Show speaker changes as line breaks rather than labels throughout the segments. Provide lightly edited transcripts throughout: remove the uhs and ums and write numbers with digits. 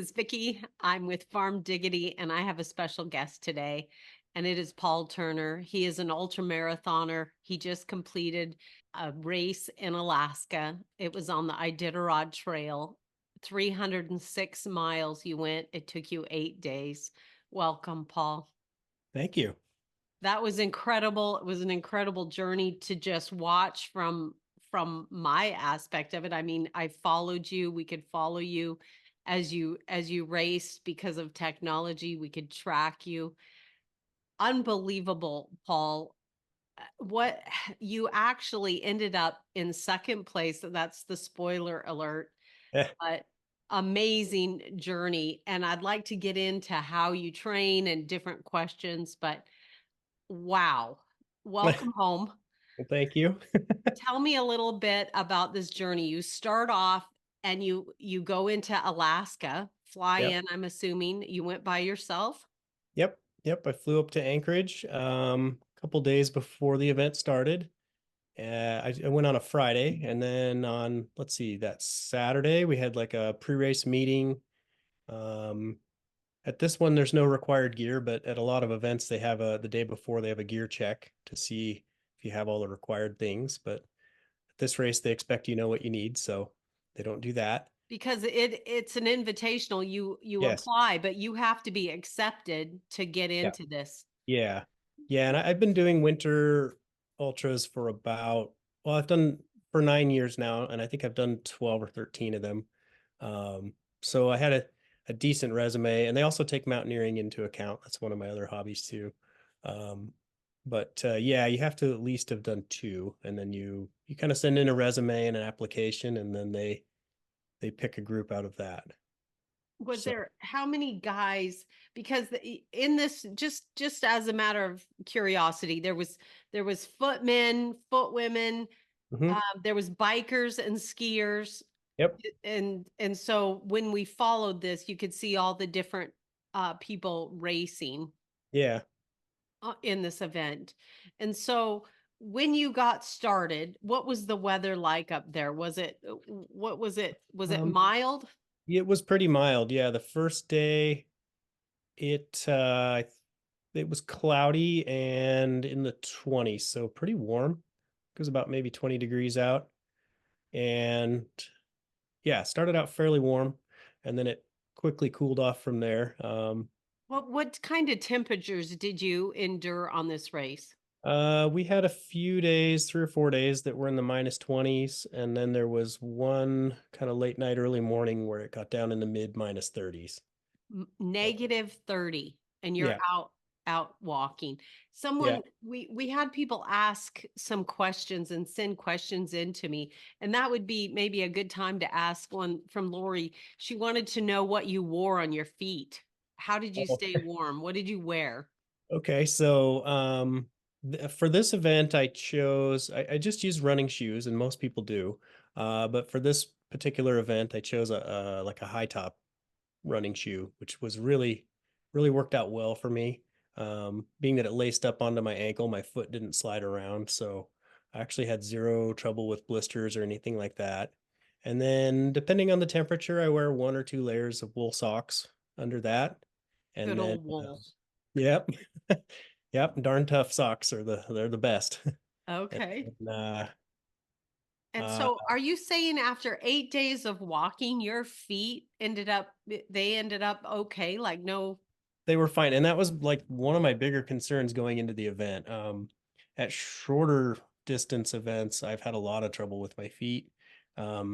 is Vicky. I'm with Farm Diggity, and I have a special guest today, and it is Paul Turner. He is an ultramarathoner. He just completed a race in Alaska. It was on the Iditarod Trail, 306 miles you went. It took you 8 days. Welcome, Paul.
Thank you.
That was incredible. It was an incredible journey to just watch from my aspect of it. I mean, I followed you. We could follow you as you raced because of technology. We could track you. Unbelievable, Paul. What you actually ended up in second place. That's the spoiler alert.
Eh,
But amazing journey. And I'd like to get into how you train and different questions, but wow.
well,
Welcome home.
thank you.
Tell me a little bit about this journey. You start off and you go into Alaska, fly
Yep.
in, I'm assuming. You went by yourself?
Yep. Yep. I flew up to Anchorage a couple days before the event started. I went on a Friday, and then on, let's see, that Saturday we had like a pre-race meeting. Um, at this one, there's no required gear, but at a lot of events, they have the day before they have a gear check to see if you have all the required things. But at this race, they expect you know what you need, so they don't do that.
Because it's an invitational. You
Yes.
apply, but you have to be accepted to get
Yeah.
into this.
Yeah. Yeah. And I've been doing winter ultras for well, I've done for 9 years now, and I think I've done 12 or 13 of them. So I had a decent resume, and they also take mountaineering into account. That's one of my other hobbies too. Um, but yeah, you have to at least have done two, and then you kind of send in a resume and an application, and then they pick a group out of that.
Was
So,
there how many guys? Because in this, just as a matter of curiosity, there was footmen, footwomen,
mhm.
there was bikers and skiers.
Yep.
And so when we followed this, you could see all the different people racing
Yeah.
in this event. And so when you got started, what was the weather like up there? Was it
Um,
mild?
it was pretty mild. Yeah. The first day, It it was cloudy and in the 20s, so pretty warm. It was about maybe 20 degrees out. And yeah, started out fairly warm and then it quickly cooled off from there.
What kind of temperatures did you endure on this race?
We had a few days, 3 or 4 days that were in the minus 20s, and then there was one kind of late night, early morning where it got down in the mid minus 30s. So
Negative 30, and you're
yeah,
out walking.
yeah.
We had people ask some questions and send questions in to me, and that would be maybe a good time to ask one from Lori. She wanted to know what you wore on your feet. How did you
Oh,
stay warm? What did you wear?
okay, so for this event, I just used running shoes, and most people do. But for this particular event, I chose a like a high top running shoe, which was really worked out well for me. Being that it laced up onto my ankle, my foot didn't slide around, so I actually had zero trouble with blisters or anything like that. And then, depending on the temperature, I wear 1 or 2 layers of wool socks under that. And
Good
then,
old wool.
yep. Yep, darn tough socks are they're the best. And,
Okay.
uh,
And
uh,
so are you saying after 8 days of walking, your feet they ended up okay? Like no,
they were fine, and that was like one of my bigger concerns going into the event. At shorter distance events, I've had a lot of trouble with my feet,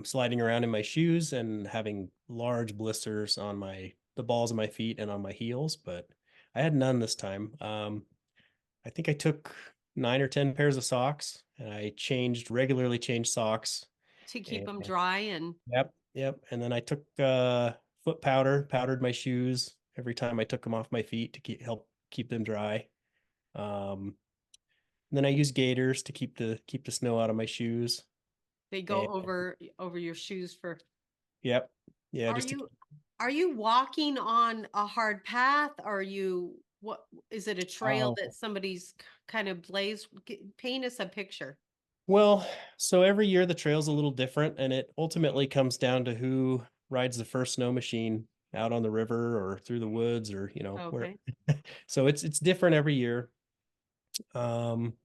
sliding around in my shoes and having large blisters on the balls of my feet and on my heels, but I had none this time. I think I took 9 or 10 pairs of socks, and I regularly changed socks.
to keep
And
them dry and
yep, yep. And then I took foot powdered my shoes every time I took them off my feet to help keep them dry. Um, and then I used gaiters to keep the snow out of my shoes.
they
And
go over your shoes for.
yep, yeah,
Are
just to
you
keep.
are you walking on a hard path? Are you what is it a trail
Oh,
that somebody's kind of blazed? Paint us a picture.
well, so every year the trail's a little different, and it ultimately comes down to who rides the first snow machine out on the river or through the woods or, where.
Okay.
So it's different every year. Um,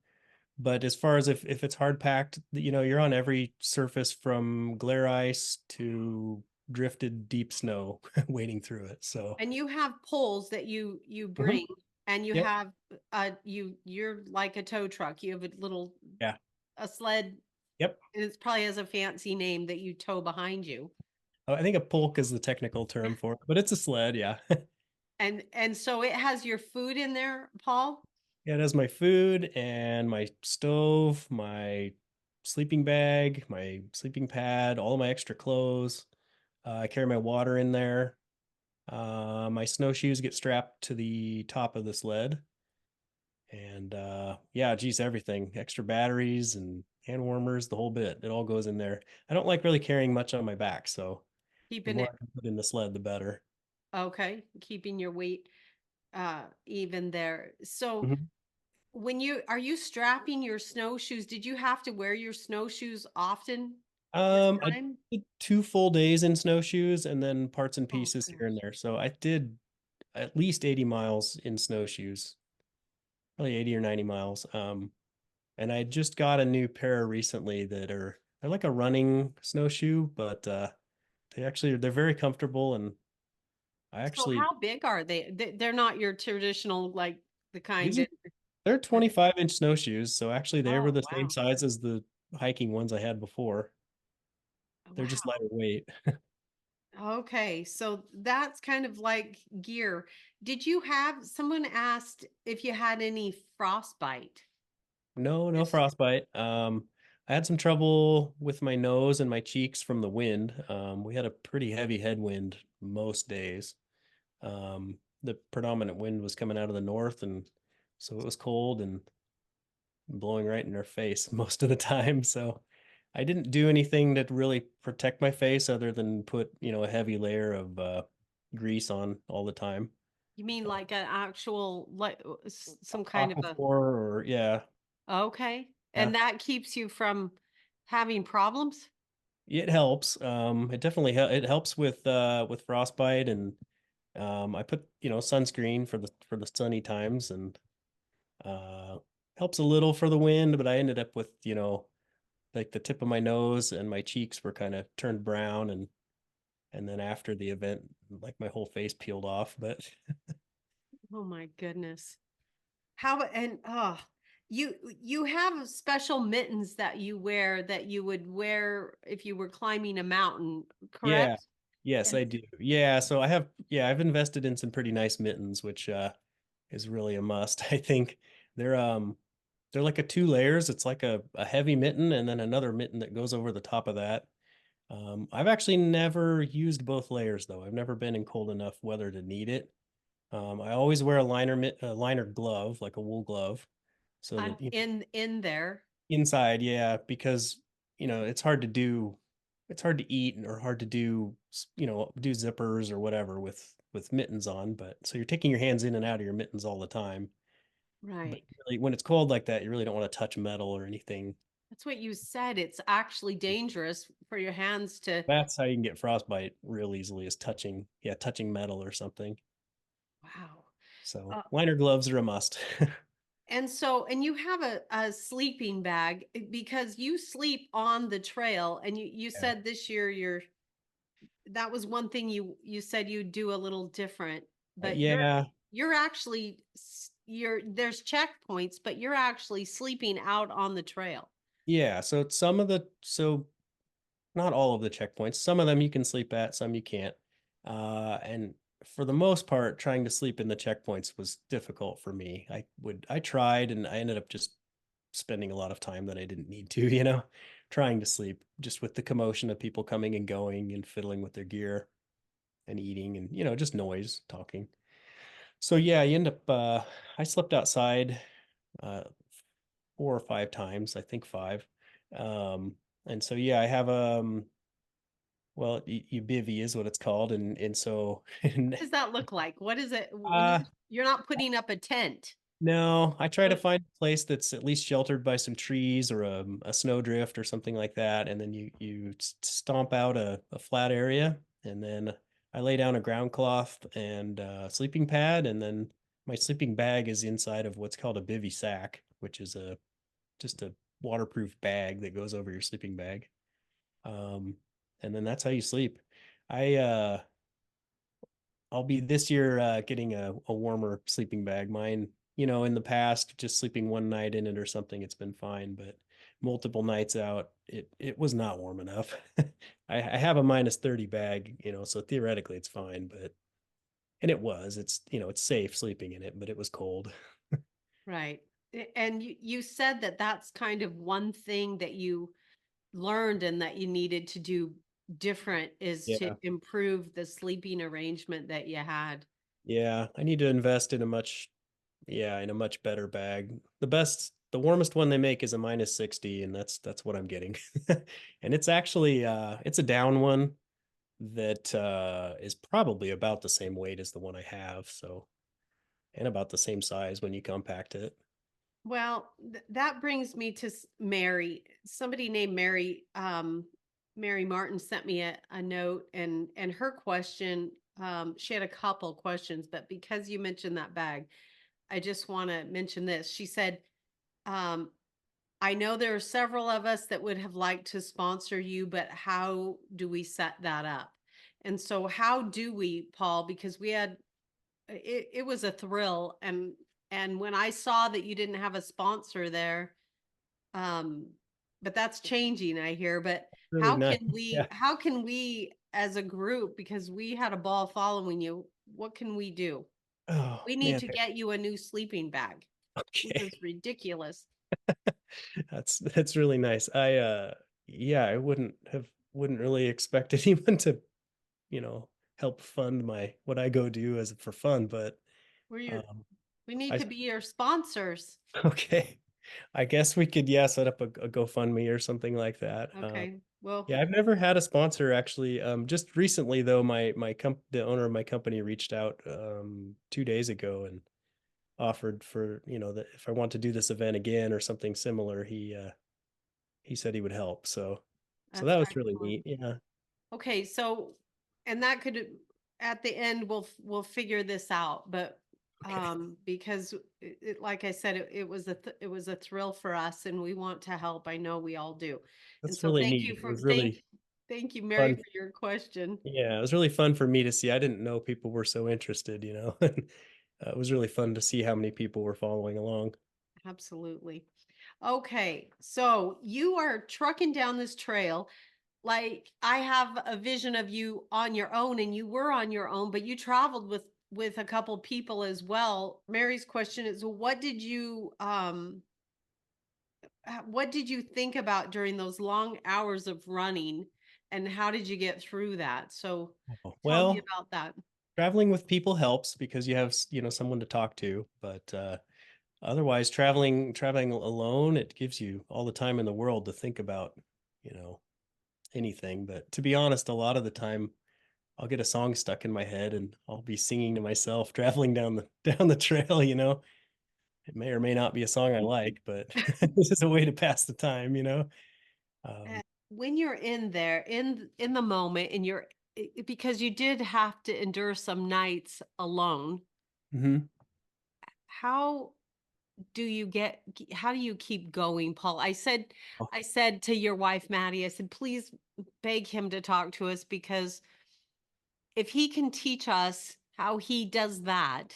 but as far as if it's hard packed, you're on every surface from glare ice to drifted deep snow wading through it. So,
And you have poles that you
mhm,
bring, and you
yep,
have you're like a tow truck. You have a little
yeah,
a sled,
yep.
and it probably has a fancy name that you tow behind you.
Oh, I think a pulk is the technical term for it, but it's a sled. Yeah.
And so it has your food in there, Paul?
Yeah, it has my food and my stove, my sleeping bag, my sleeping pad, all my extra clothes. I carry my water in there. My snowshoes get strapped to the top of the sled. And yeah, geez, everything. Extra batteries and hand warmers, the whole bit. It all goes in there. I don't like really carrying much on my back, so the
Keeping
more
it
I can put in the sled, the better.
okay, keeping your weight even there. So
Mhm.
when you are you strapping your snowshoes, did you have to wear your snowshoes often this
I
time?
did 2 full days in snowshoes and then parts and
Oh
pieces here and
gosh.
there. So I did at least 80 miles in snowshoes, probably 80 or 90 miles. And I just got a new pair recently they're like a running snowshoe, but they're very comfortable and I
So
actually
how big are they? They're not your traditional like the kind
these are
that
they're 25-inch snowshoes, so actually they were
oh
the same
wow.
size as the hiking ones I had before. They're just
Wow.
lighter weight.
Okay, so that's kind of like gear. Did you have someone asked if you had any frostbite
No, no
this year?
frostbite. I had some trouble with my nose and my cheeks from the wind. We had a pretty heavy headwind most days. The predominant wind was coming out of the north, and so it was cold and blowing right in our face most of the time. So I didn't do anything to really protect my face other than put, a heavy layer of grease on all the time.
You mean like an actual like some kind of a
Aquaphor or yeah,
okay.
yeah.
And that keeps you from having problems?
It helps. It definitely it helps with frostbite and I put, sunscreen for the sunny times and uh helps a little for the wind, but I ended up with, like the tip of my nose and my cheeks were kind of turned brown and then after the event, like my whole face peeled off. But
Oh my goodness. And you have special mittens that you wear that you would wear if you were climbing a mountain,
yeah,
correct?
yes,
And
I do. Yeah, so I've invested in some pretty nice mittens, which is really a must. I think they're um they're like a two layers. It's like a heavy mitten and then another mitten that goes over the top of that. I've actually never used both layers though. I've never been in cold enough weather to need it. I always wear a liner glove, like a wool glove, so that
in there.
inside, yeah, because it's hard to eat or hard to do, do zippers or whatever with mittens on. But so you're taking your hands in and out of your mittens all the time. But
Right.
really, when it's cold like that, you really don't want to touch metal or anything.
That's what you said. It's actually dangerous for your hands to
That's how you can get frostbite real easily is touching metal or something.
wow.
So
Uh,
liner gloves are a must.
and you have a sleeping bag because you sleep on the trail and you
Yeah.
said this year that was one thing you said you do a little different, but
Yeah.
you're actually you're there's checkpoints, but you're actually sleeping out on the trail.
Yeah. So not all of the checkpoints. Some of them you can sleep at, some you can't. And for the most part, trying to sleep in the checkpoints was difficult for me. I tried and I ended up just spending a lot of time that I didn't need to, trying to sleep just with the commotion of people coming and going and fiddling with their gear and eating and, just noise, talking. So yeah, you end up I slept outside uh 4 or 5 times, I think five. Um and so yeah, I have well, bivy is what it's called, and so
What does that look like? What is it when
uh
you're not putting up a tent?
no, I try to
What
find a place that's at least sheltered by some trees or a snowdrift or something like that, and then you stomp out a flat area, and then I lay down a ground cloth and sleeping pad, and then my sleeping bag is inside of what's called a bivy sack, which is a just a waterproof bag that goes over your sleeping bag. Um, and then that's how you sleep. I I'll be this year getting a warmer sleeping bag. Mine, in the past, just sleeping one night in it or something, it's been fine, but multiple nights out, it was not warm enough. I have a -30 bag, so theoretically it's fine, but and it was. It's safe sleeping in it, but it was cold.
Right. And you said that that's kind of one thing that you learned and that you needed to do different is to
Yeah.
improve the sleeping arrangement that you had.
Yeah, I need to invest in a much better bag. The warmest one they make is a -60, and that's what I'm getting. And it's actually it's a down one that is probably about the same weight as the one I have, so and about the same size when you compact it.
Well, that brings me to Mary. Somebody named Mary, Mary Martin sent me a note, and her question, she had a couple questions, but because you mentioned that bag, I just want to mention this. She said, um, I know there are several of us that would have liked to sponsor you, but how do we set that up? And so how do we, Paul? Because we had it was a thrill, and when I saw that you didn't have a sponsor there, um but that's changing, I hear. But
Really nice. Yeah.
how can we as a group, because we had a ball following you, what can we do?
Oh
We need
man.
to get you a new sleeping bag. This
Okay.
is ridiculous.
That's really nice. Yeah, I wouldn't really expect anyone to, you know, help fund my what I go do as for fun, but
We're your
um
we need
I
to be your sponsors.
okay. I guess we could, yeah, set up a GoFundMe or something like that.
Okay. Well,
Yeah, I've never had a sponsor actually. Just recently though, the owner of my company reached out 2 days ago and offered for, that if I want to do this event again or something similar, he said he would help. So
that's
that was really
excellent.
neat. Yeah.
Okay, so and that could at the end we'll figure this out, but
Okay.
because like I said, it was a thrill for us, and we want to help. I know we all do. And
That's
so
really neat. It was really
thank you, Mary,
fun.
for your question.
Yeah, it was really fun for me to see. I didn't know people were so interested, and it was really fun to see how many people were following along.
Absolutely. Okay, so you are trucking down this trail. Like, I have a vision of you on your own, and you were on your own, but you traveled with a couple people as well. Mary's question is, what did you think about during those long hours of running, and how did you get through that? So
Oh,
tell me
well,
about that.
traveling with people helps because you have, someone to talk to, but otherwise traveling alone, it gives you all the time in the world to think about, you know, anything. But to be honest, a lot of the time I'll get a song stuck in my head and I'll be singing to myself traveling down the down the trail. It may or may not be a song I like, but this is a way to pass the time.
Uh,
Um,
when you're in there in the moment, and because you did have to endure some nights alone,
mhm.
how how do you keep going, Paul?
Oh,
I said to your wife, Maddie, I said, please beg him to talk to us, because if he can teach us how he does that,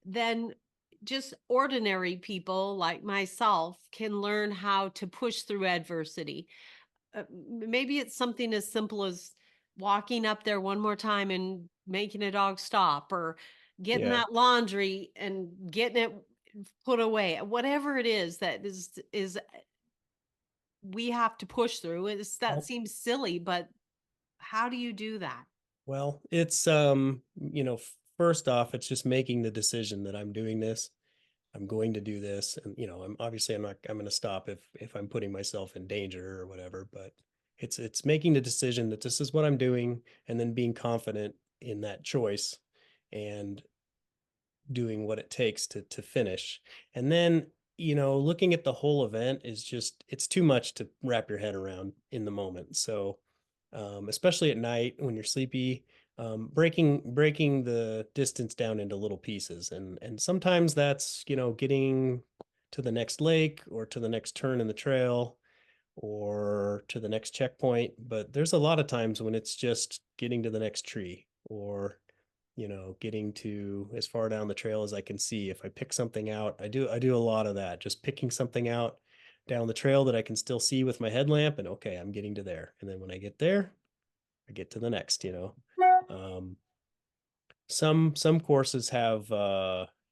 then just ordinary people like myself can learn how to push through adversity. Maybe it's something as simple as walking up there one more time and making a dog stop, or getting
yeah.
that laundry and getting it put away. Whatever it is that is we have to push through. That
Well,
seems silly, but how do you do that?
well, it's first off, it's just making the decision that I'm doing this. I'm going to do this, and I'm going to stop if I'm putting myself in danger or whatever, but it's making the decision that this is what I'm doing and then being confident in that choice and doing what it takes to finish. And then, looking at the whole event is just it's too much to wrap your head around in the moment. So, especially at night when you're sleepy, breaking the distance down into little pieces, and sometimes that's, getting to the next lake or to the next turn in the trail or to the next checkpoint. But there's a lot of times when it's just getting to the next tree, or getting to as far down the trail as I can see. If I pick something out, I do a lot of that, just picking something out down the trail that I can still see with my headlamp, and okay, I'm getting to there. And then when I get there, I get to the next. Um, some courses have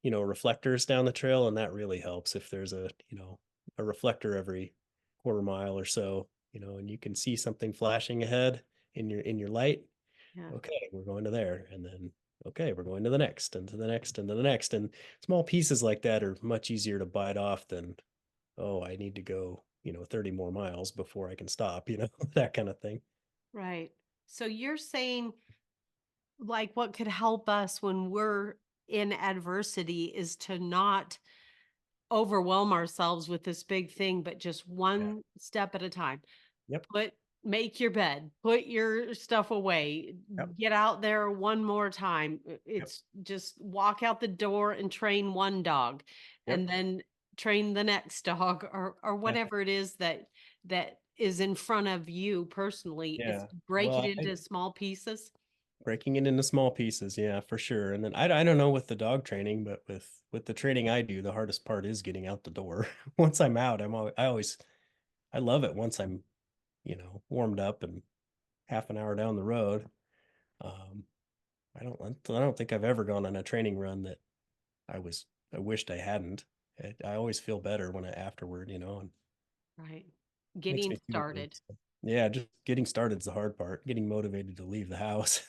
reflectors down the trail, and that really helps if there's a reflector every quarter mile or so, and you can see something flashing ahead in your light.
Yeah.
Okay, we're going to there. And then okay, we're going to the next, and to the next, and to the next. And small pieces like that are much easier to bite off than, oh, I need to go 30 more miles before I can stop, that kind of thing.
Right. So you're saying like what could help us when we're in adversity is to not overwhelm ourselves with this big thing, but just
Yeah.
one step at a time.
Yep.
Make your bed, put your stuff away,
Yep.
get out there one more time.
Yep.
It's just walk out the door and train one dog
Yep.
and then train the next dog or
Yeah.
whatever it is that is in front of you personally. It's
Yeah.
break it
Well,
into small pieces.
breaking it into small pieces, yeah, for sure. And then I don't know with the dog training, but with the training I do, the hardest part is getting out the door. Once I'm out, I love it once I'm, warmed up and half an hour down the road. Um, I don't think I've ever gone on a training run that I wished I hadn't. I always feel better when I afterward, and
Right.
makes
Getting
me feel good.
started.
So, yeah, just getting started is the hard part. Getting motivated to leave the house.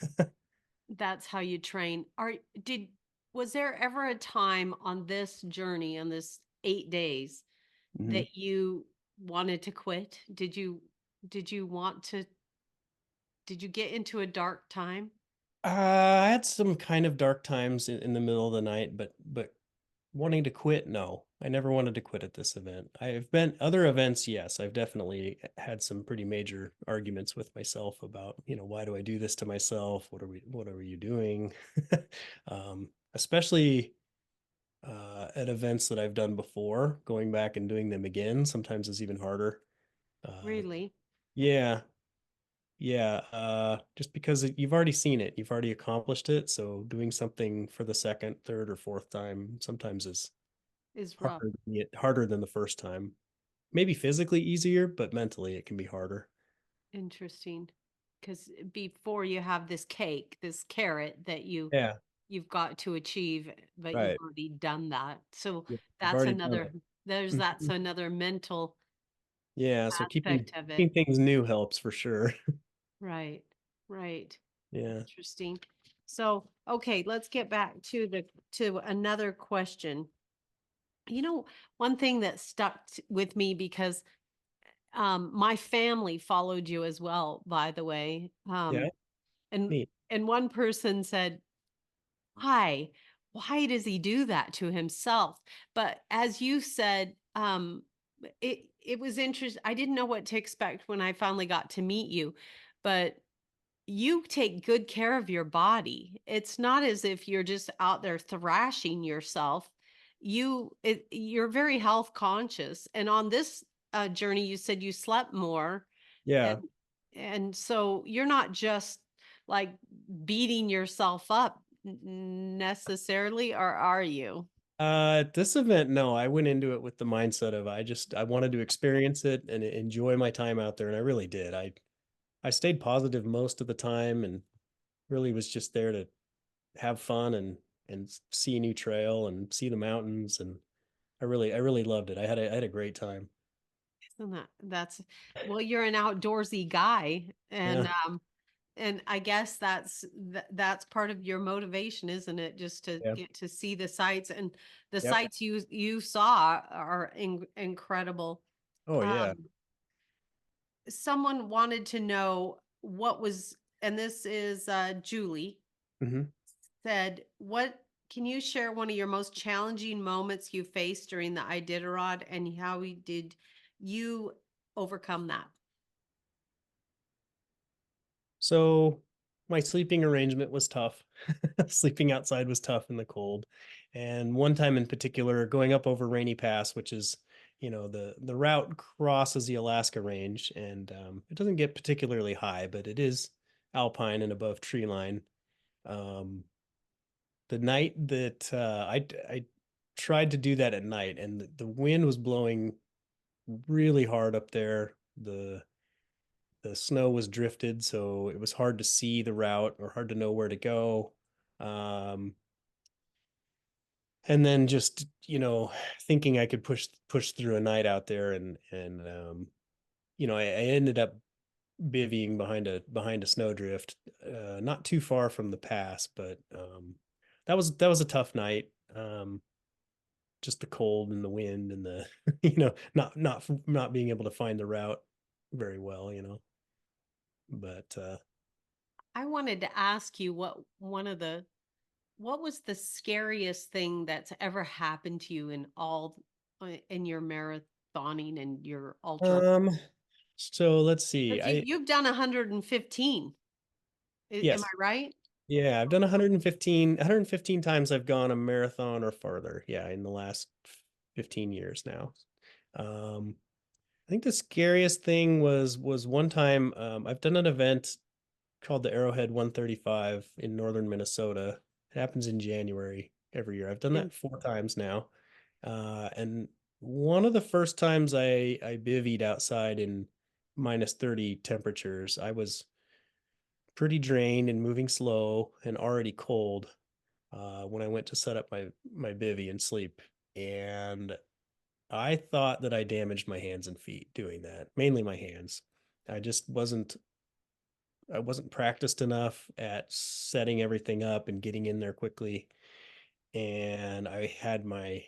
That's how you train. Did was there ever a time on this journey, on this 8 days,
Mhm.
that you wanted to quit? Did you want to did you get into a dark time?
I had some kind of dark times in the middle of the night, but wanting to quit, no. I never wanted to quit at this event. I've been other events, yes. I've definitely had some pretty major arguments with myself about, why do I do this to myself? What are you doing? Especially at events that I've done before, going back and doing them again sometimes is even harder. Uh,
Really?
yeah, yeah, just because you've already seen it, you've already accomplished it. So doing something for the second, third, or fourth time sometimes is
Is rough.
harder than the first time. Maybe physically easier, but mentally it can be harder.
Interesting. Because before you have this cake, this carrot that
Yeah,
you've got to achieve, but you've
right.
already done that. So
Yeah, you've
that's
already done
another
it.
that's
Mhm.
another mental
Yeah, so keeping
aspect of it.
keeping things new helps for sure.
Right. Right.
Yeah.
Interesting. So, okay, let's get back to the to another question. You know, one thing that with me because my family followed you as well, by the way.
Yeah,
And
neat.
one person said, "Why? Why does he do that to himself?" But as you said, it was interesting. I didn't know what to expect when I finally got to meet you, but you take good care of your body. It's not as if you're just out there thrashing yourself. You're very health conscious. And on this journey, you said you slept more,
Yeah.
and so you're not just like beating yourself up necessarily, or are you?
At this event, no, I went into it with the mindset of I wanted to experience it and enjoy my time out there, and I really did. I stayed positive most of the time and really was just there to have fun and see a new trail and see the mountains, and I really loved it. I had a great time.
Isn't that's well, you're an outdoorsy guy,
Yeah.
and I guess that's part of your motivation, isn't it? Just to
Yeah.
get to see the sights, and the
Yep.
sights you saw are incredible.
Oh yeah.
Um, Someone wanted to know what was, and this is Julie
Hmm.
said, "What can you share one of your most challenging moments you faced during the Iditarod, and how did you overcome that?"
So my sleeping arrangement was tough. Sleeping outside was tough in the cold. And one time in particular, going up over Rainy Pass, which is, the route crosses the Alaska Range, and it doesn't get particularly high, but it is alpine and above tree line. Um, the night that I tried to do that at night, and the wind was blowing really hard up there. The snow was drifted, so it was hard to see the route or hard to know where to go. Um, and then just, thinking I could push through a night out there, and I ended up bivvying behind a snowdrift, not too far from the pass, but that was a tough night. Just the cold and the wind and the not being able to find the route very well. But
I wanted to ask you what was the scariest thing that's ever happened to you in your marathoning and your ultra?
um so let's see.
Because you've done 115. Am I
Yes.
right?
Yeah, I've done 115 times. I've gone a marathon or farther. Yeah, in the last 15 years now. Um, I think the scariest thing was one time, I've done an event called the Arrowhead 135 in northern Minnesota. It happens in January every year. I've done
And
that 4 times now. And one of the first times I bivvied outside in -30 temperatures, I was pretty drained and moving slow and already cold when I went to set up my bivy and sleep. And I thought that I damaged my hands and feet doing that, mainly my hands. I just wasn't practiced enough at setting everything up and getting in there quickly. And I had my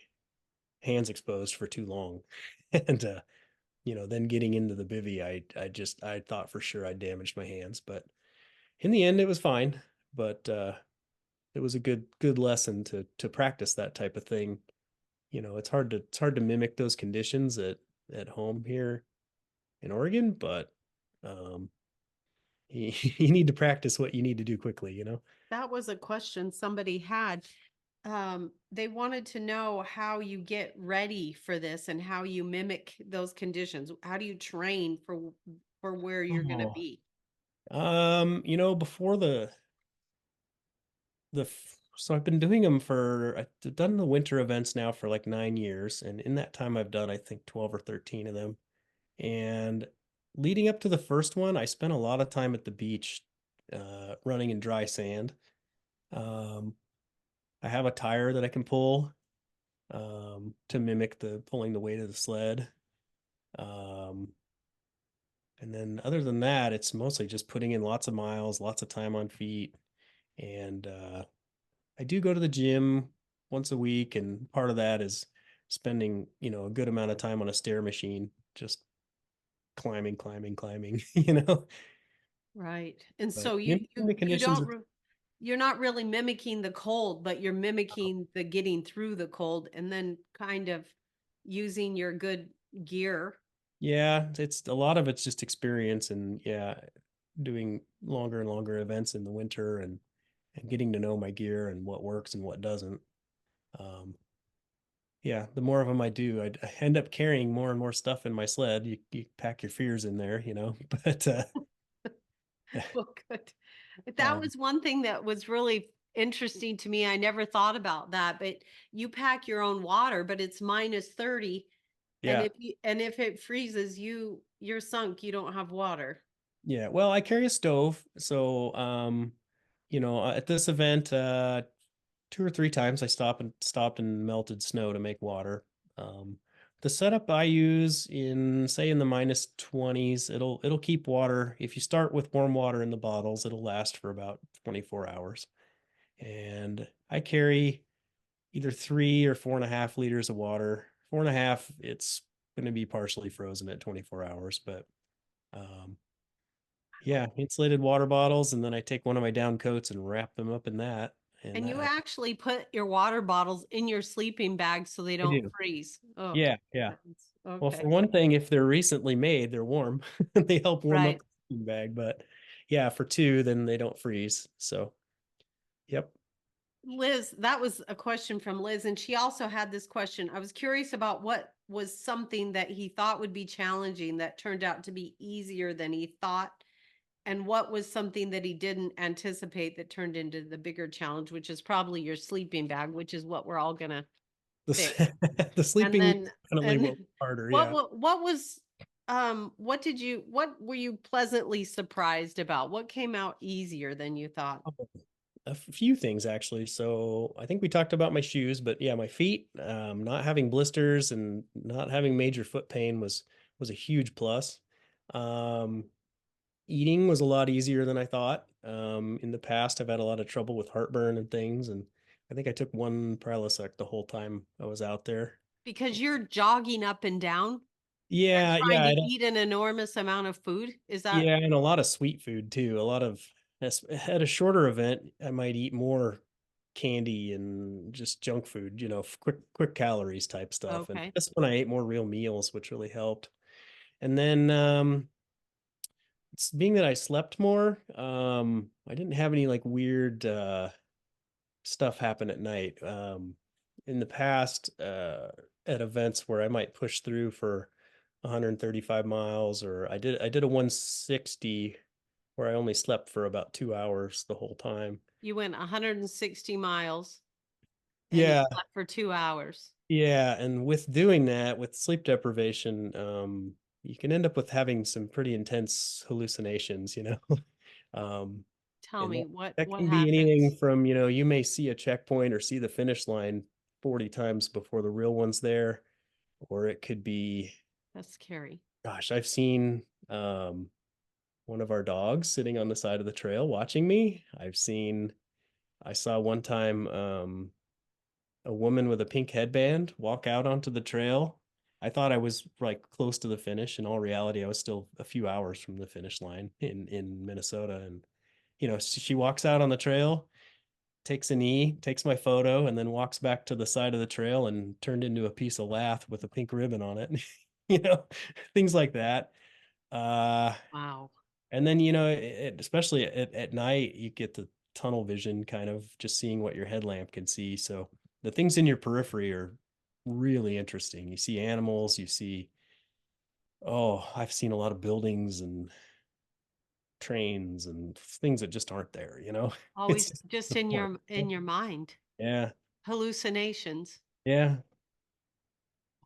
hands exposed for too long. And then getting into the bivy, I thought for sure I damaged my hands, but in the end it was fine. But it was a good lesson to practice that type of thing. It's hard to mimic those conditions at home here in Oregon, but um, you need to practice what you need to do quickly.
that was a question somebody had. They wanted to know how you get ready for this and how you mimic those conditions. How do you train for where you're going to
Oh,
be?
before so I've been doing them I've done the winter events now for like 9 years, and in that time I've done I think 12 or 13 of them. And leading up to the first one, I spent a lot of time at the beach, running in dry sand. Um, I have a tire that I can pull, to mimic the pulling the weight of the sled. Um, and then other than that, it's mostly just putting in lots of miles, lots of time on feet. And I do go to the gym once a week, and part of that is spending, a good amount of time on a stair machine, just climbing, climbing, climbing,
Right. And
But
so you
mimicking
you
the
you
conditions
don't
are,
re- you're not really mimicking the cold, but you're mimicking the getting through the cold and then kind of using your good gear.
yeah, it's a lot of it's just experience, and yeah, doing longer and longer events in the winter, and getting to know my gear and what works and what doesn't. Um, yeah, the more of them I do, I end up carrying more and more stuff in my sled. You pack your fears in there. But
Well, good. That
um,
was one thing that was really interesting to me. I never thought about that, but you pack your own water, but it's -30. And
yeah,
if it freezes, you're sunk. You don't have water.
yeah. Well, I carry a stove, so at this event, 2 or 3 times I stopped and melted snow to make water. Um, the setup I use in the -20s, it'll keep water. If you start with warm water in the bottles, it'll last for about 24 hours. And I carry either 3 or 4.5 liters of water. 4.5, it's going to be partially frozen at 24 hours, but um, yeah, insulated water bottles, and then I take one of my down coats and wrap them up in that, and
And you
that
actually put your water bottles in your sleeping bag so they
I
don't
do.
freeze. Oh,
Yeah, yeah. Well,
okay.
for one thing, if they're recently made, they're warm. They help warm up
Right.
the sleeping bag. But yeah, for two, then they don't freeze. So, yep.
Liz, that was a question from Liz, and she also had this question. I was curious about what was something that he thought would be challenging that turned out to be easier than he thought, and what was something that he didn't anticipate that turned into the bigger challenge, which is probably your sleeping bag, which is what we're all gonna fix.
The
And
sleeping
then,
definitely
and
what was harder.
what
Yeah.
what was what were you pleasantly surprised about? What came out easier than you thought?
A few things actually. So I think we talked about my shoes, but yeah, my feet, not having blisters and not having major foot pain was a huge plus. Um, Eating was a lot easier than I thought. In the past, I've had a lot of trouble with heartburn and things, and I think I took one Prilosec the whole time I was out there.
Because you're jogging up and down and
Yeah,
trying
yeah,
to eat an enormous amount of food. Is that
yeah, and a lot of sweet food too. A lot of at a shorter event, I might eat more candy and just junk food, quick calories type stuff. And
okay?
that's when I ate more real meals, which really helped. And then it's being that I slept more, I didn't have any like weird stuff happen at night. In the past, at events where I might push through for 135 miles, or I did a 160 where I only slept for about 2 hours the whole time.
You went 160 miles and you
Yeah,
slept for 2 hours.
yeah, and with doing that, with sleep deprivation, you can end up with having some pretty intense hallucinations. Um,
Tell
and
me
that
what
can be anything
happens.
from, you may see a checkpoint or see the finish line 40 times before the real one's there, or it could be,
That's scary.
gosh, I've seen one of our dogs sitting on the side of the trail watching me. I saw one time a woman with a pink headband walk out onto the trail. I thought I was like close to the finish. In all reality, I was still a few hours from the finish line in Minnesota. And she walks out on the trail, takes a knee, takes my photo, and then walks back to the side of the trail and turned into a piece of lath with a pink ribbon on it. you know, Things like that. Uh,
Wow.
and then, especially at night, you get the tunnel vision kind of just seeing what your headlamp can see. So the things in your periphery are really interesting. You see animals, oh, I've seen a lot of buildings and trains and things that just aren't there. It's
Always
just
just
the point.
in your mind.
Yeah.
Hallucinations.
Yeah.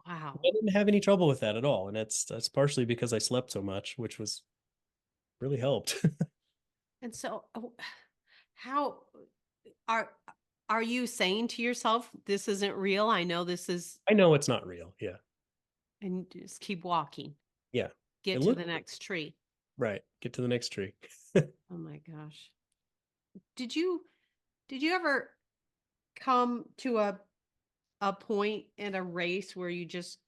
I
Wow.
didn't have any trouble with that at all. And that's partially because I slept so much, which was really helped.
And so how are are you saying to yourself, this isn't real? I know this is,
I know it's not real. Yeah.
and just keep walking,
Yeah. It
get to
looked
the next tree.
right. Get to the next tree.
Oh my gosh. Did you did you ever come to a point in a race where you just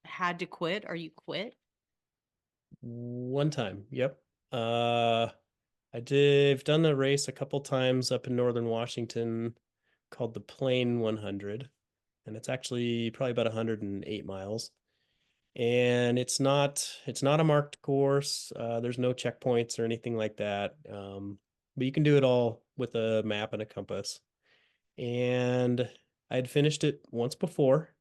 had to quit or you quit?
One time. Yep. Uh I've done the race a couple times up in northern Washington called the Plain 100, and it's actually probably about 108 miles. And it's not a marked course. There's no checkpoints or anything like that. But you can do it all with a map and a compass. And I had finished it once before,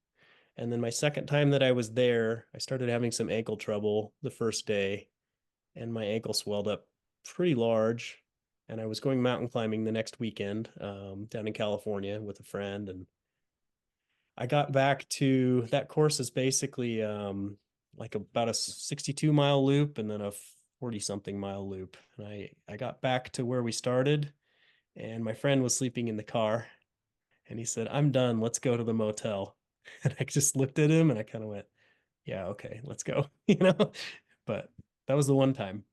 and then my second time that I was there, I started having some ankle trouble the first day, and my ankle swelled up pretty large. And I was going mountain climbing the next weekend down in California with a friend. And I got back to that course is basically like about a 62-mile loop and then a 40 something mile loop. And I got back to where we started, and my friend was sleeping in the car, and he said, "I'm done. Let's go to the motel." And I just looked at him and I kind of went, "Yeah, okay, let's go." But that was the one time.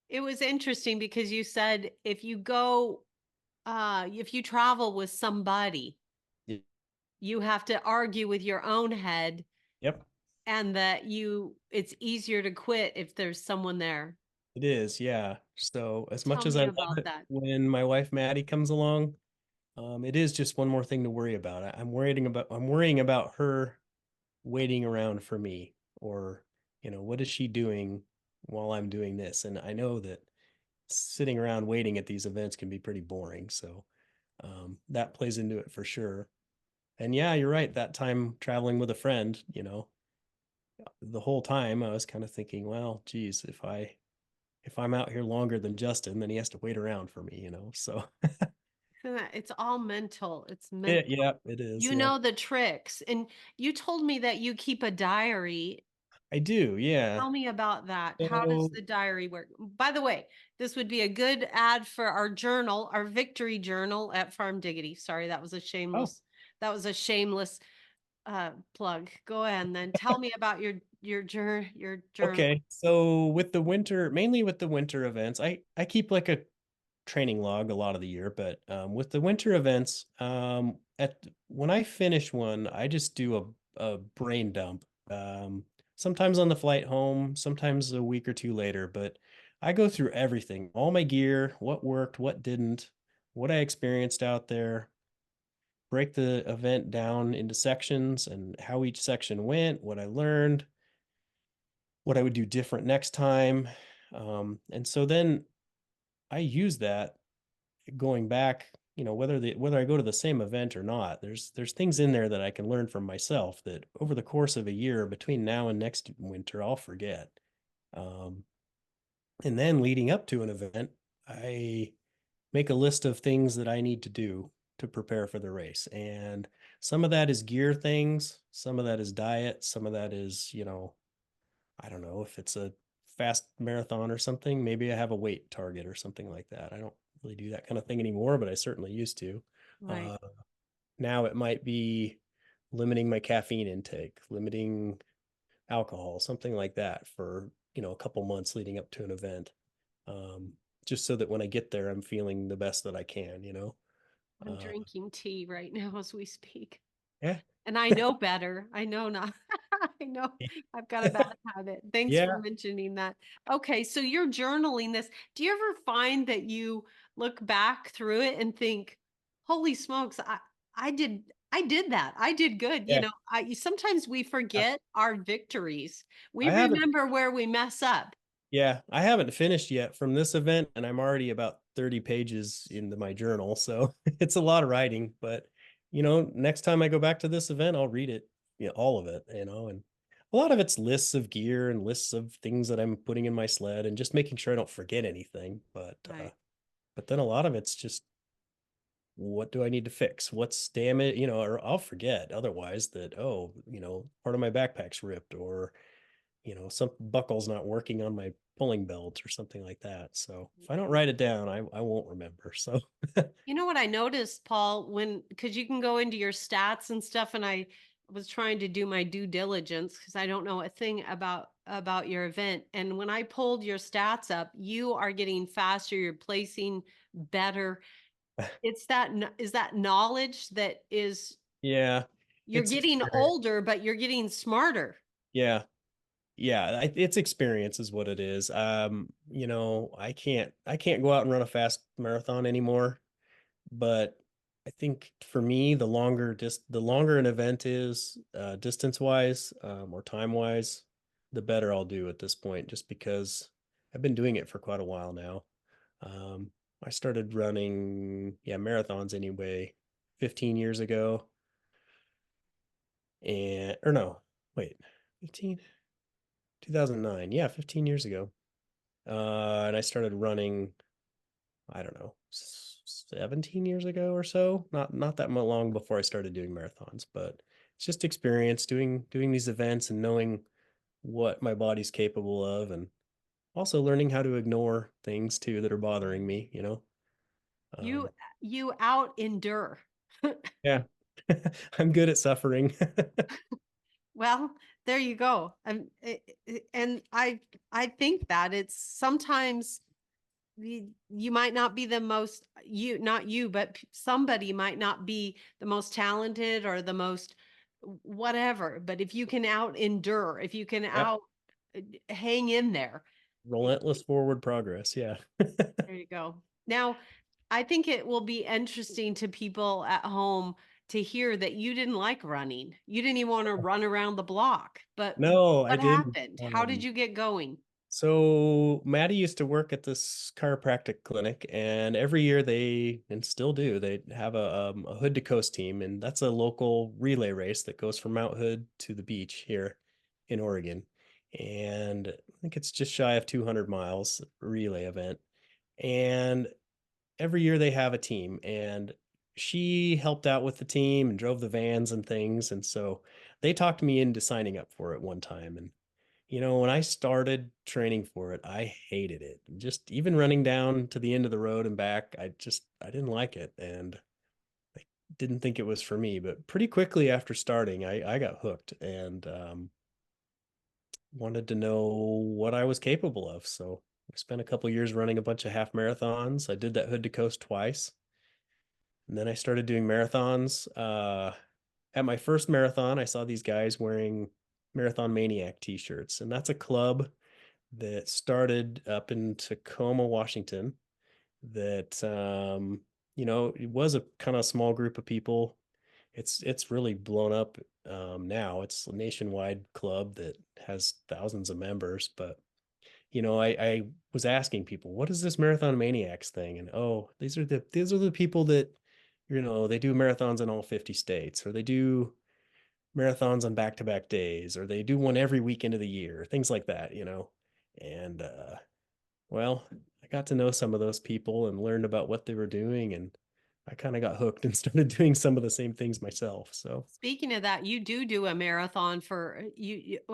It was interesting because you said if you travel with somebody, you have to argue with your own head
Yep,
and that it's easier to quit if there's someone there.
it is. Yeah. So as
Tell
much as I
me
love
about
it
that.
when my wife Maddie comes along, it is just one more thing to worry about. I'm worrying about her waiting around for me, or what is she doing while I'm doing this? And I know that sitting around waiting at these events can be pretty boring. So that plays into it for sure. And yeah, you're right. That time traveling with a friend, the whole time I was kind of thinking, well, geez, if I'm out here longer than Justin, then he has to wait around for me, So
It's all mental. It's mental.
yeah, it is.
You
Yeah.
know the tricks. And you told me that you keep a diary.
I do. Yeah.
Tell me about that. How does
So,
the diary work? By the way, this would be a good ad for our journal, our victory journal at Farm Diggity. Sorry,
oh,
that was a shameless plug. Go ahead and then tell me about your journal.
okay. So with the winter, mainly with the winter events, I keep like a training log a lot of the year, but with the winter events, at when I finish one, I just do a brain dump. Sometimes on the flight home, sometimes a week or two later, but I go through everything, all my gear, what worked, what didn't, what I experienced out there, break the event down into sections and how each section went, what I learned, what I would do different next time. And so then I use that going back, whether I go to the same event or not, there's things in there that I can learn from myself that over the course of a year between now and next winter I'll forget. Um, and then leading up to an event, I make a list of things that I need to do to prepare for the race. And some of that is gear things, some of that is diet, some of that is, I don't know if it's a fast marathon or something. Maybe I have a weight target or something like that. I don't really do that kind of thing anymore, but I certainly used to.
Right.
Uh, Now it might be limiting my caffeine intake, limiting alcohol, something like that for, a couple months leading up to an event. Um, just so that when I get there, I'm feeling the best that I can.
I'm
Uh,
drinking tea right now as we speak.
yeah.
And I know better. I know not. I know I've got a bad habit. Thanks for
Yeah.
mentioning that. Okay, so you're journaling this. Do you ever find that you look back through it and think, "Holy smokes, I did that. I did good."
Yeah.
I sometimes we forget our victories. We
I haven't
remember where we mess up.
Yeah, I haven't finished yet from this event, and I'm already about 30 pages into my journal. So it's a lot of writing, but next time I go back to this event, I'll read it, all of it, and a lot of it's lists of gear and lists of things that I'm putting in my sled and just making sure I don't forget anything.
Right.
But then a lot of it's just what do I need to fix? What's damage, or I'll forget otherwise that, oh, part of my backpack's ripped or some buckle's not working on my pulling belt or something like that. So if I don't write it down, I won't remember. So
You know what I noticed, Paul, because you can go into your stats and stuff, and I was trying to do my due diligence because I don't know a thing about your event. And when I pulled your stats up, you are getting faster, you're placing better. Is that knowledge that is
yeah,
you're
it's
getting
experience.
older, but you're getting smarter.
Yeah. Yeah, it's experience is what it is. I can't go out and run a fast marathon anymore, but I think for me, the longer an event is, distance wise, or time wise, the better I'll do at this point, just because I've been doing it for quite a while now. Um, I started running, yeah, marathons anyway, 15 years ago, or no, wait, 15, 2009, yeah, 15 years ago. And I started running, I don't know, 17 years ago or so. Not that long before I started doing marathons, but it's just experience doing these events and knowing what my body's capable of, and also learning how to ignore things too that are bothering me.
You
Um,
you out endure.
yeah, I'm good at suffering.
Well, there you go. And I think that it's sometimes you might not be the most not you, but somebody might not be the most talented or the most whatever. But if you can out endure, if you can
Yep,
out hang in there,
relentless forward progress. Yeah.
there you go. Now, I think it will be interesting to people at home to hear that you didn't like running. You didn't even want to run around the block. But
No, I
what
didn't.
happened? How did you get going?
So Maddie used to work at this chiropractic clinic, and every year they, and still do, they have a Hood to Coast team, and that's a local relay race that goes from Mount Hood to the beach here in Oregon. And I think it's just shy of 200 miles relay event. And every year they have a team, and she helped out with the team and drove the vans and things. And so they talked me into signing up for it one time. And when I started training for it, I hated it. Just even running down to the end of the road and back, I didn't like it, and I didn't think it was for me. But pretty quickly after starting, I got hooked, and wanted to know what I was capable of. So I spent a couple years running a bunch of half marathons. I did that Hood to Coast twice, and then I started doing marathons. At my first marathon, I saw these guys wearing Marathon Maniac t-shirts, and that's a club that started up in Tacoma, Washington. That it was a kind of small group of people. It's really blown up now. It's a nationwide club that has thousands of members. But I was asking people, what is this Marathon Maniacs thing? And oh, these are the people that they do marathons in all 50 states, or they do marathons on back-to-back days, or they do one every weekend of the year, things like that. And well, I got to know some of those people and learned about what they were doing, and I kind of got hooked and started doing some of the same things myself. So,
Speaking of that, you do a marathon for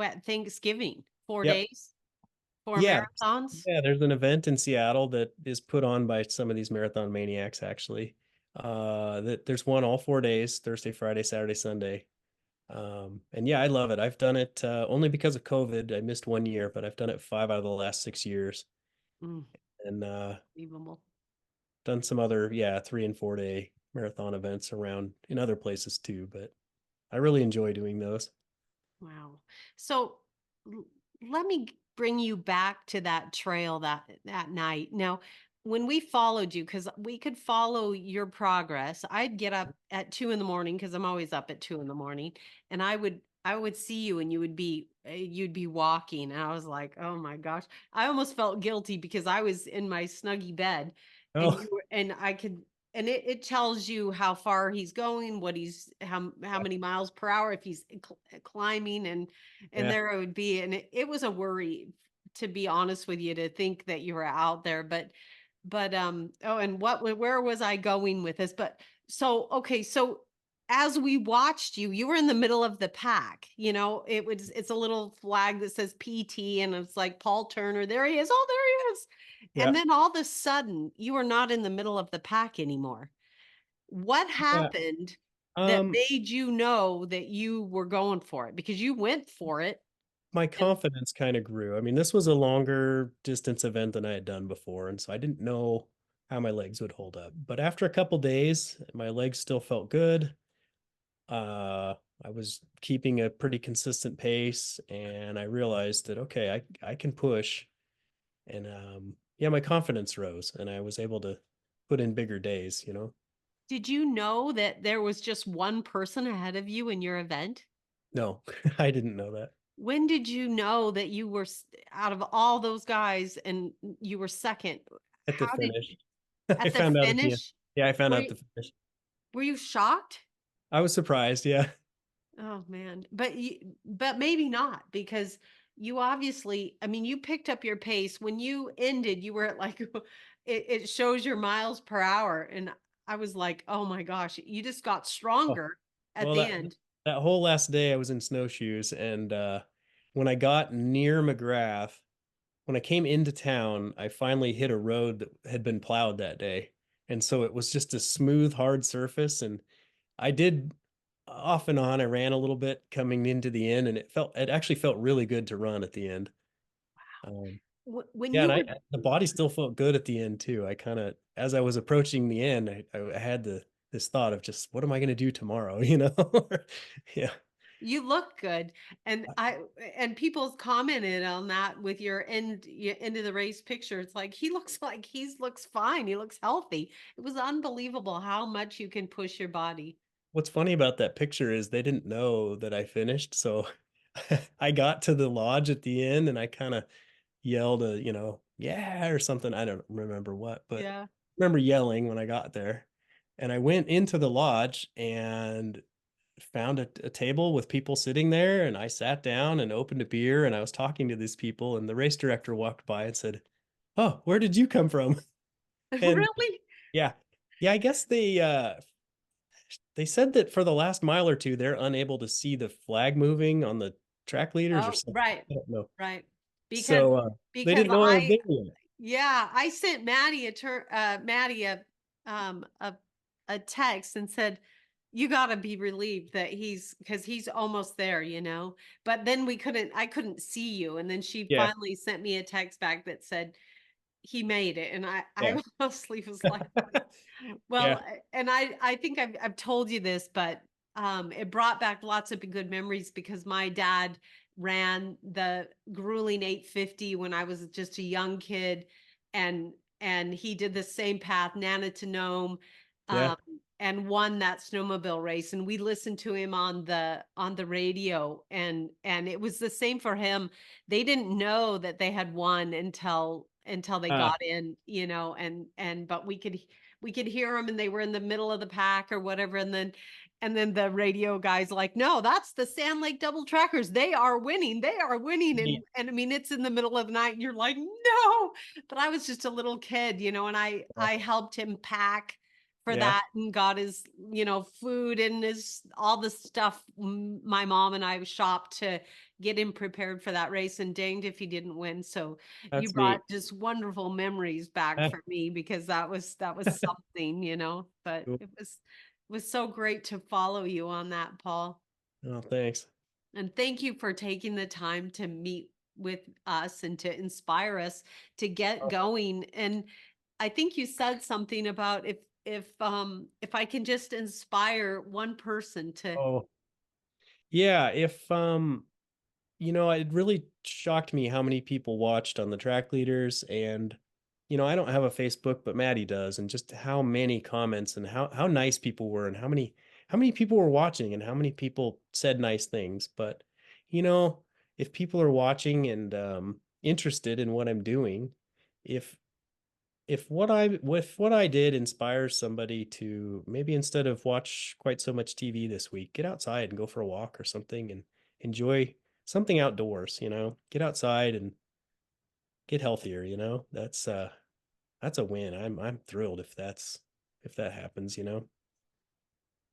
at Thanksgiving, four
yep.
days, four
Yeah.
marathons.
Yeah, there's an event in Seattle that is put on by some of these marathon maniacs actually. That there's one all 4 days, Thursday, Friday, Saturday, Sunday. And yeah, I love it. I've done it only because of COVID. I missed 1 year, but I've done it 5 out of the last 6 years,
Mm,
and
unbelievable.
done some other, yeah, 3 and 4 day marathon events around in other places too. But I really enjoy doing those.
Wow. So l- let me bring you back to that trail that night. Now, when we followed you, because we could follow your progress, I'd get up at 2 in the morning because I'm always up at 2 in the morning, and I would see you and you'd be walking, and I was like, oh my gosh, I almost felt guilty because I was in my snuggy bed, and
Oh,
you were, and I could. And it tells you how far he's going, what he's how many miles per hour if he's climbing, and
yeah.
there it would be, and it was a worry, to be honest with you, to think that you were out there, but oh, and where was I going with this? But so okay, so as we watched you, you were in the middle of the pack. It's a little flag that says PT, and it's like Paul Turner. There he is. Oh, there he is.
Yeah.
And then all of a sudden, you are not in the middle of the pack anymore. What
Yeah.
happened that
Um,
made you know that you were going for it? Because you went for it.
my
And
confidence kind of grew. I mean, this was a longer distance event than I had done before, and so I didn't know how my legs would hold up. But after a couple days, my legs still felt good. Uh, I was keeping a pretty consistent pace, and I realized that okay, I can push, and yeah, my confidence rose, and I was able to put in bigger days.
did you know that there was just one person ahead of you in your event?
No, I didn't know that
When did you know that you were out of all those guys and you were second?
at the
How did
finish. I
at the
found out at the end.
finish?
Yeah, I found
Were
out at
you,
the finish.
were you shocked?
I was surprised. Yeah.
Oh man, but maybe not, because you obviously, I mean, you picked up your pace when you ended. You were at like it shows your miles per hour, and I was like, oh my gosh, you just got
Oh,
stronger at
well,
the
that
end.
that whole last day I was in snowshoes, and when I got near McGrath, when I came into town, I finally hit a road that had been plowed that day. And so it was just a smooth, hard surface. And I did off and on, I ran a little bit coming into the end, and it actually felt really good to run at the end. Um,
When
yeah,
you
and
were
the body still felt good at the end too. I kind of, as I was approaching the end, I had this thought of just what am I going to do tomorrow? Yeah.
You look good, and people commented on that with your end of the race picture. It's like he looks fine. He looks healthy. It was unbelievable how much you can push your body.
What's funny about that picture is they didn't know that I finished. So I got to the lodge at the end, and I kind of yelled a, yeah, or something. I don't remember what, but I
Yeah.
remember yelling when I got there. And I went into the lodge and found a table with people sitting there, and I sat down and opened a beer, and I was talking to these people, and the race director walked by and said, "Oh, where did you come from?" And
Really?
yeah, yeah, I guess they said that for the last mile or two, they're unable to see the flag moving on the track leaders or
Oh,
something.
right,
I don't know.
right. Because
So they
because
didn't know I was there yet.
yeah, I sent Maddie a text and said, "You got to be relieved that because he's almost there, you know." But then I couldn't see you, and then she
Yeah,
finally sent me a text back that said he made it, and I
yeah,
mostly was like, well,
yeah,
and I think I've told you this, but it brought back lots of good memories because my dad ran the grueling 850 when I was just a young kid, and he did the same path, Nana to Nome,
yeah.
um, and won that snowmobile race. And we listened to him on the radio, and it was the same for him. They didn't know that they had won until they
Uh,
got in, you know, and but we could hear them, and they were in the middle of the pack or whatever, and then the radio guy's like, no, that's the Sand Lake double trackers. They are winning.
yeah,
And I mean, it's in the middle of the night and you're like, no, but I was just a little kid, you know, and I helped him pack for
yeah.
that and got his, food and his all the stuff my mom and I shopped to get him prepared for that race, and danged if he didn't win. So you
That's
brought
neat.
just wonderful memories back
Uh,
for me because that was something, but
cool.
it was so great to follow you on that, Paul.
Oh, thanks.
And thank you for taking the time to meet with us and to inspire us to get going. And I think you said something about if I can just inspire one person to.
Oh, yeah. If it really shocked me how many people watched on the track leaders, and I don't have a Facebook, but Maddie does, and just how many comments and how nice people were, and how many people were watching, and how many people said nice things. But you know, if people are watching and interested in what I'm doing, if if what I did inspires somebody to maybe, instead of watch quite so much TV this week, get outside and go for a walk or something and enjoy something outdoors, get outside and get healthier, that's a win. I'm thrilled if that happens,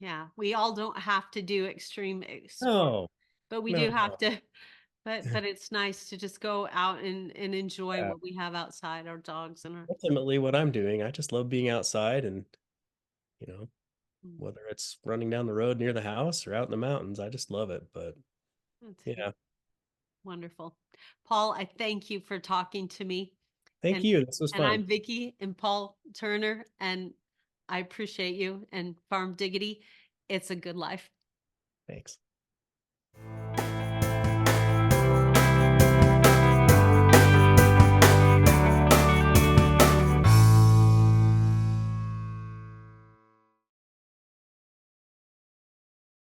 Yeah, we all don't have to do extreme sport,
No,
but we
no,
do have
no.
to. But it's nice to just go out and enjoy
Yeah.
what we have outside, our dogs and our.
Ultimately what I'm doing, I just love being outside, and you know,
Mm,
whether it's running down the road near the house or out in the mountains, I just love it. But
that's
yeah,
wonderful. Paul, I thank you for talking to me.
thank
And
you. This was fun.
I'm Vicky and Paul Turner, and I appreciate you and Farm Diggity. It's a good life.
Thanks.